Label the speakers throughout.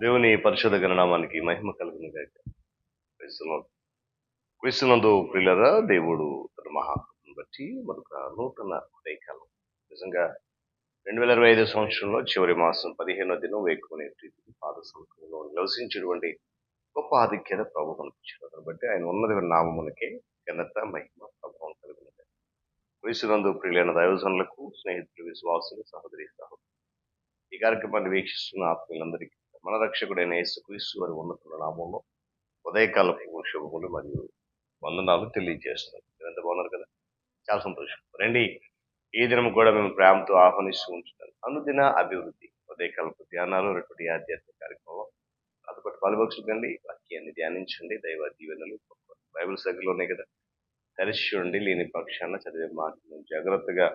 Speaker 1: దేవుని పరిశుద్ధ గణనామానికి మహిమ కలుగును గాక. క్రీస్తునందు క్రీస్తునందు ప్రియులారా, దేవుడు తన మహాకృపను బట్టి మరొక నూతన ఉదయకాలం, నిజంగా 2025 సంవత్సరంలో చివరి మాసం 15వ దినం వేకునే పాద సంఖ్యలో నివసించేటువంటి గొప్ప ఆధిక్యత ప్రభు కనిపించారు. దాన్ని బట్టి ఆయన ఉన్నది నామములకే ఘనత మహిమ ప్రభావం కలుగును గాక. క్రీస్తునందు ప్రియులైన దైవజనులకు, స్నేహితులు, విశ్వాసులు, సహోదరి సహోదరు, ఈ కార్యక్రమాన్ని వీక్షిస్తున్న ఆత్మీయులందరికీ మన రక్షకుడైన యేసుక్రీస్తు వారి ఉన్నతుల నామంలో ఉదయకాలపు శుభములు మరియు వందనాలు తెలియజేస్తున్నాను. ఎంత బాగున్నారు కదా, చాలా సంతోషం. రండి, ఈ దినం కూడా మేము ప్రేమతో ఆహ్వానిస్తూ ఉంటున్నాను. అనుదిన అభివృద్ధి ఉదయకాలపు ధ్యానాలు, రెటువంటి ఆధ్యాత్మిక కార్యక్రమం అదొకటి పాలుపక్షులు కండి. వాక్యాన్ని ధ్యానించండి, దైవ దీవెనలు బైబిల్ సగలు ఉన్నాయి కదా, తెరిచి చూడండి. లేని పక్షాన చదివే మాటలను జాగ్రత్తగా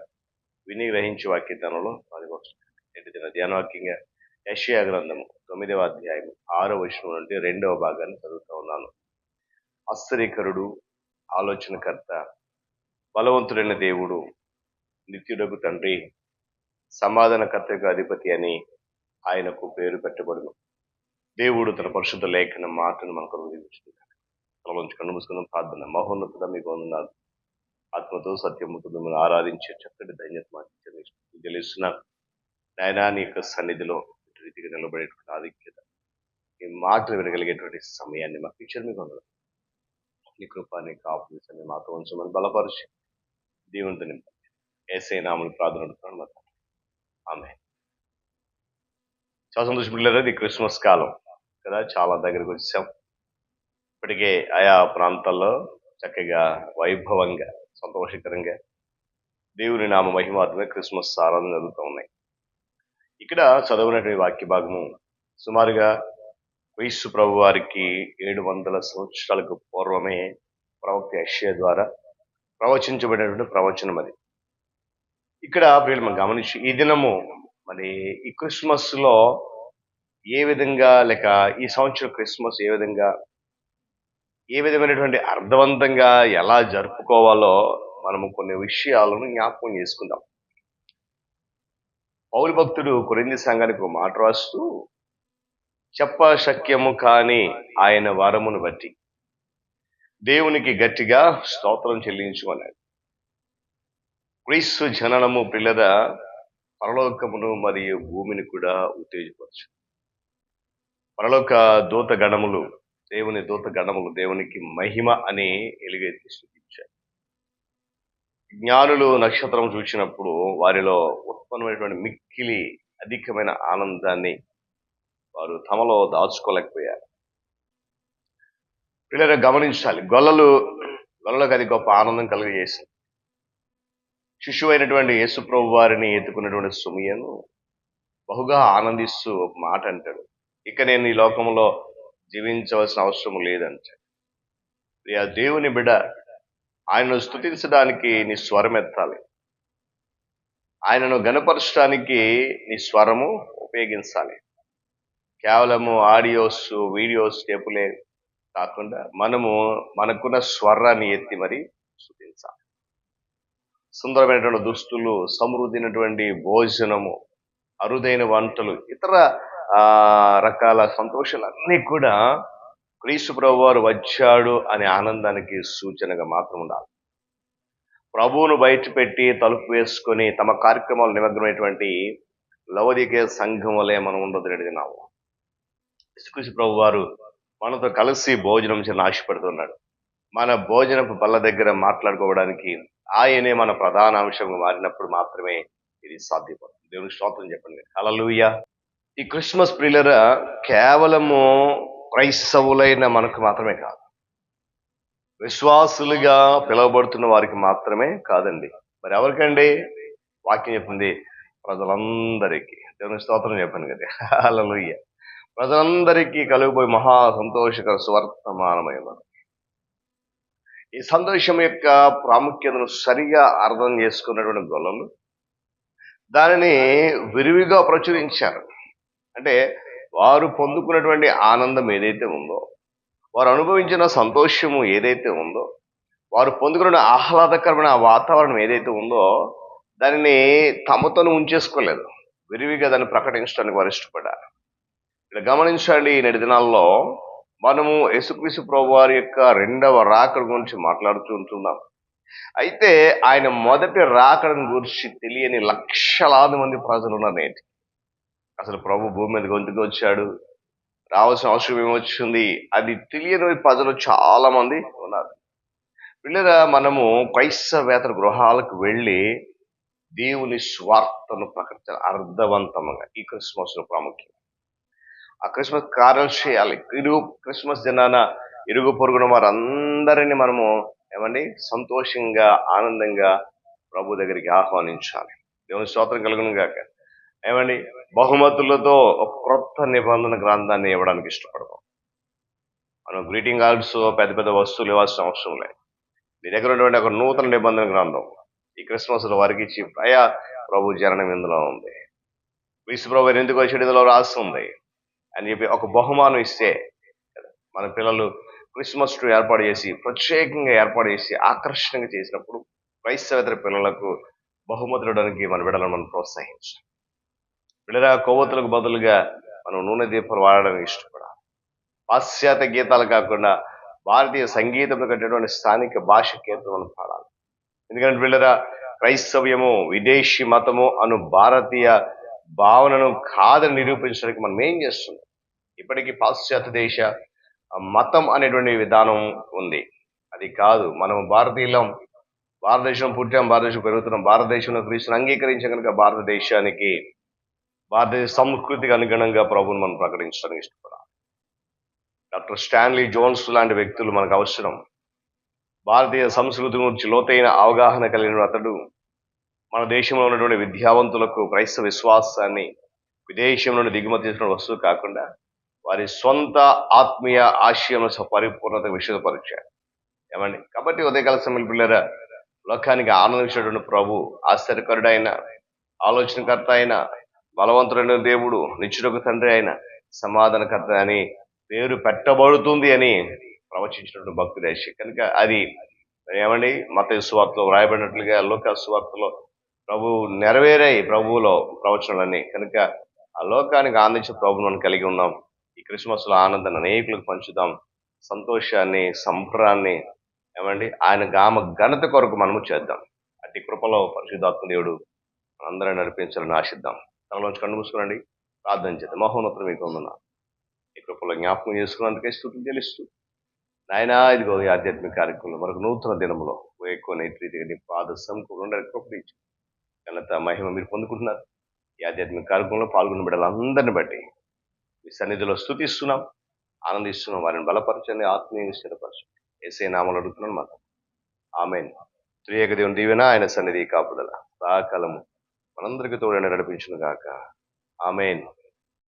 Speaker 1: విని గ్రహించి వాక్యదానంలో పాలుపక్షులు. నేటి దిన ధ్యానవాక్యంగా యెషయా గ్రంథము 9వ అధ్యాయం 6వ వచనం నుండి 2వ భాగాన్ని చదువుతా ఉన్నాను. ఆశ్చర్యకరుడు, ఆలోచనకర్త, బలవంతుడైన దేవుడు, నిత్యుడకు తండ్రి, సమాధానకర్తకు అధిపతి అని ఆయనకు పేరు పెట్టబడును. దేవుడు తన పరిశుద్ధ లేఖన మాటను మనకు అనుగ్రహించుకుంటాడు. తలలోంచి కన్ను మూసుకుందాం. ప్రార్థన. మహోన్నతుడ, మీకు వందనాలు. ఆత్మతో సత్యముతో మిమ్మల్ని ఆరాధించే చక్కటి ధన్యత మాకు తెలుస్తున్నాను నాయనా. నీ యొక్క సన్నిధిలో రీతిగా నిలబడేటువంటి ఆధిక్యత, ఈ మాటలు వినగలిగేటువంటి సమయాన్ని మాకు ఇచ్చారు. మీకు వందనాలు. నీ కృపాన్ని కాపుని మాతో ఉంచమని బలపరిచి దీవెనతో నింపండి. యేసయ్య నామములో ప్రార్థన అడుగుతున్నాను మాతో. ఆమేన్. చాలా సంతోషం పిల్లలు. ఇది క్రిస్మస్ కాలం కదా, చాలా దగ్గరికి వచ్చాం. ఇప్పటికే ఆయా ప్రాంతాల్లో చక్కగా వైభవంగా సంతోషకరంగా దేవుని నామ మహిమాత్మే క్రిస్మస్ ఆరాధన జరుగుతూ ఉన్నాయి. ఇక్కడ చదవనటువంటి వాక్య భాగము సుమారుగా క్రీస్తు ప్రభు వారికి 700 సంవత్సరాలకు పూర్వమే ప్రవక్త యెషయా ద్వారా ప్రవచించబడినటువంటి ప్రవచనం అది. ఇక్కడ ప్రియులు మనం గమనించి, ఈ దినము మరి ఈ క్రిస్మస్ లో ఏ విధంగా, లేక ఈ సంవత్సరం క్రిస్మస్ ఏ విధమైనటువంటి అర్థవంతంగా ఎలా జరుపుకోవాలో మనము కొన్ని విషయాలను జ్ఞాపకం చేసుకుందాం. పౌలు భక్తుడు కొరింథీ సంఘానికి ఒక మాట రాస్తూ, చెప్పశక్యము కాని ఆయన వరమును బట్టి దేవునికి గట్టిగా స్తోత్రం చెల్లించుకున్నాడు. క్రీస్తు జననము పిల్లద పరలోకమును మరియు భూమిని కూడా ఉత్తేజపరచు. పరలోక దూత గణములు, దేవుని దూత గణములు దేవునికి మహిమ అని ఎలుగెత్తి స్తుతించారు. జ్ఞానులు నక్షత్రం చూసినప్పుడు వారిలో ఉత్పన్నమైనటువంటి మిక్కిలి అధికమైన ఆనందాన్ని వారు తమలో దాచుకోలేకపోయారు. పిల్లలు గమనించాలి, గొల్లలకు అది గొప్ప ఆనందం కలుగజేసింది. శిశువు అయినటువంటి యేసు ప్రభు వారిని ఎత్తుకున్నటువంటి సుమియను బహుగా ఆనందిస్తూ ఒక మాట అంటాడు, ఇక నేను ఈ లోకంలో జీవించవలసిన అవసరం లేదంటాడు. ఆ దేవుని బిడ్డ, ఆయనను స్తుతించడానికి నీ స్వరం ఎత్తాలి, ఆయనను గణపరచడానికి నీ స్వరము ఉపయోగించాలి. కేవలము ఆడియోస్, వీడియోస్, టేపులే కాకుండా మనకున్న స్వరాన్ని ఎత్తి మరి స్తుతించాలి. సుందరమైనటువంటి దుస్తులు, సమృద్ధైనటువంటి భోజనము, అరుదైన వంటలు, ఇతర రకాల సంతోషాలన్నీ కూడా క్రీస్తు ప్రభు వారు వచ్చాడు అనే ఆనందానికి సూచనగా మాత్రం ఉండాలి. ప్రభువును బయట పెట్టి తలుపు వేసుకొని తమ కార్యక్రమాలు నిమగ్నమైనటువంటి లవోదికీయ సంఘం వలె మనం ఉండదు. అడిగినాము యేసుక్రీస్తు ప్రభు వారు మనతో కలిసి భోజనం చేయని ఆశపడుతున్నాడు. మన భోజనపు బల్ల దగ్గర మాట్లాడుకోవడానికి ఆయనే మన ప్రధాన అంశంగా మారినప్పుడు మాత్రమే ఇది సాధ్యపడుతుంది. దేవునికి స్తోత్రం చెప్పండి. హల్లెలూయా. ఈ క్రిస్మస్ ప్రియులరా కేవలము క్రైస్తవులైన మనకు మాత్రమే కాదు, విశ్వాసులుగా పిలువబడుతున్న వారికి మాత్రమే కాదండి. మరి ఎవరికండి? వాక్యం చెప్పింది ప్రజలందరికీ. దేవునికి స్తోత్రం చెప్పండి కదా. హల్లెలూయా. ప్రజలందరికీ కలుగుపోయి మహా సంతోషకర సువర్తమానమైన ఈ సంతోషం యొక్క ప్రాముఖ్యతను సరిగా అర్థం చేసుకున్నటువంటి గొల్లలు దానిని విరివిగా ప్రచురించారు. అంటే వారు పొందుకున్నటువంటి ఆనందం ఏదైతే ఉందో, వారు అనుభవించిన సంతోషము ఏదైతే ఉందో, వారు పొందుకున్న ఆహ్లాదకరమైన వాతావరణం ఏదైతే ఉందో, దానిని తమతోనే ఉంచేసుకోలేదు, విరివిగా దాన్ని ప్రకటించడానికి వారు ఇష్టపడ్డారు. ఇక్కడ గమనించండి, నేటి దినాల్లో మనము యేసుక్రీస్తు ప్రభు వారి యొక్క రెండవ రాకడ గురించి మాట్లాడుతూ ఉంటున్నాం. అయితే ఆయన మొదటి రాకడను గురించి తెలియని లక్షలాది మంది ప్రజలు ఉన్నారు నేటి. అసలు ప్రభు భూమి మీద గొంతుకు వచ్చాడు, రావాల్సిన అవసరం ఏమొచ్చింది, అది తెలియని ప్రజలు చాలా మంది ఉన్నారు. పిల్లరా, మనము క్రైస్తవేతర గృహాలకు వెళ్ళి దేవుని స్వార్థను ప్రకటించాలి అర్థవంతంగా. ఈ క్రిస్మస్ లో ప్రాముఖ్యం, ఆ క్రిస్మస్ కార్యాలు చేయాలి. క్రిస్మస్ దినాన ఇరుగు పొరుగున వారందరినీ మనము ఏమండి సంతోషంగా ఆనందంగా ప్రభు దగ్గరికి ఆహ్వానించాలి. దేవుని స్తోత్రం కలుగును గాక. ఏమండి బహుమతులతో ఒక క్రొత్త నిబంధన గ్రంథాన్ని ఇవ్వడానికి ఇష్టపడతాం. మనం గ్రీటింగ్ కార్డ్స్ పెద్ద పెద్ద వస్తువులు ఇవ్వాల్సిన అవసరం లేదు. మీ దగ్గర ఉన్నటువంటి ఒక నూతన నిబంధన గ్రంథం ఈ క్రిస్మస్ లో వారికి ఇచ్చి, అయ్యా ప్రభు జననం ఇందులో ఉంది, క్రీస్తు ప్రభు ఎందుకు వచ్చి ఇందులో రాస్తుంది అని చెప్పి ఒక బహుమానం ఇస్తే, మన పిల్లలు క్రిస్మస్ ట్రీ ఏర్పాటు చేసి ప్రత్యేకంగా ఏర్పాటు చేసి ఆకర్షణగా చేసినప్పుడు క్రైస్తవేతర పిల్లలకు బహుమతులు ఇవ్వడానికి మన బిడ్డలను మనం ప్రోత్సహించాలి. బిడ్డల కొవ్వొత్తులకు బదులుగా మనం నూనె దీపాలు వాడడానికి ఇష్టపడాలి. పాశ్చాత్య గీతాలు కాకుండా భారతీయ సంగీతంలో కట్టేటువంటి స్థానిక భాష కీర్తనలు పాడాలి. ఎందుకంటే బిడ్డరా, క్రైస్తవ్యము విదేశీ మతము అను భారతీయ భావనను కాదని నిరూపించడానికి మనం ఏం చేస్తున్నాం? ఇప్పటికీ పాశ్చాత్య దేశ మతం అనేటువంటి విధానం ఉంది. అది కాదు, మనం భారతీయులం, భారతదేశం పుట్టాం, భారతదేశం పెరుగుతున్నాం, భారతదేశంలో క్రీస్తుని అంగీకరించే కనుక భారతదేశానికి భారతదేశ సంస్కృతికి అనుగుణంగా ప్రభువును మనం ప్రకటించడానికి ఇష్టపడాలి. డాక్టర్ స్టాన్లీ జోన్స్ లాంటి వ్యక్తులు మనకు అవసరం. భారతీయ సంస్కృతి గురించి లోతైన అవగాహన కలిగిన అతడు మన దేశంలో ఉన్నటువంటి విద్యావంతులకు క్రైస్తవ విశ్వాసాన్ని విదేశం నుండి దిగుమతి చేసిన వస్తువు కాకుండా వారి సొంత ఆత్మీయ ఆశయంలో పరిపూర్ణత విషదపరిచారు. ఏమండి కాబట్టి ఉదయకాల సమయంలో పిల్లరా, లోకానికి ఆనందించినటువంటి ప్రభు ఆశ్చర్యకరుడైన, ఆలోచనకర్త అయిన, బలవంతుడైన దేవుడు, నిత్యుడకు తండ్రి అయిన, సమాధానకర్త అని పేరు పెట్టబడుతుంది అని ప్రవచించినటువంటి భక్తుడు యెషయా. కనుక అది ఏమండి మత్తయి సువార్తలో వ్రాయబడినట్లుగా లోకా సువార్తలో ప్రభు నెరవేరాయి, ప్రభువులో ప్రవచనాలన్నీ. కనుక ఆ లోకానికి ఆనందించే ప్రభువు మనం కలిగి ఉన్నాం. ఈ క్రిస్మస్ లో ఆనందాన్ని అనేకులకు పంచుదాం, సంతోషాన్ని, సంబరాన్ని ఏమండి ఆయన ఘనత కొరకు మనము చేద్దాం. అట్టి కృపలో పరిశుద్ధాత్మ దేవుడు అందరూ నడిపించాలని ఆశిద్దాం. తనలోంచి కన్ను మూసుకోనండి, ప్రార్థన చేద్దాం. మహోన్నతం మీకు ఉందన్నా, ఈ కృపలో జ్ఞాపకం చేసుకున్నందుకే స్తుతులు చెల్లిస్తూ, నాయనా ఇదిగో ఈ ఆధ్యాత్మిక కార్యక్రమంలో మనకు నూతన దినంలో ఎక్కువ రీతిగా నీ పాద సమకూరు కృపణించి ఘనత మహిమ మీరు పొందుకుంటున్నారు. ఈ ఆధ్యాత్మిక కార్యక్రమంలో పాల్గొన్న బిడ్డలందరిని బట్టి మీ సన్నిధిలో స్తుతిస్తున్నాం, ఆనందిస్తున్నాం. వారిని బలపరచండి, ఆత్మీయంగా స్థిరపరచండి. యేసయ్య నామములో అడుగుతున్నాను మాట. ఆమేన్. త్రియేక దేవుని దీవెన, ఆయన సన్నిధి కాపుదల సదాకాలము మనందరికీ తోడైన నడిపించును గాక. ఆమేన్.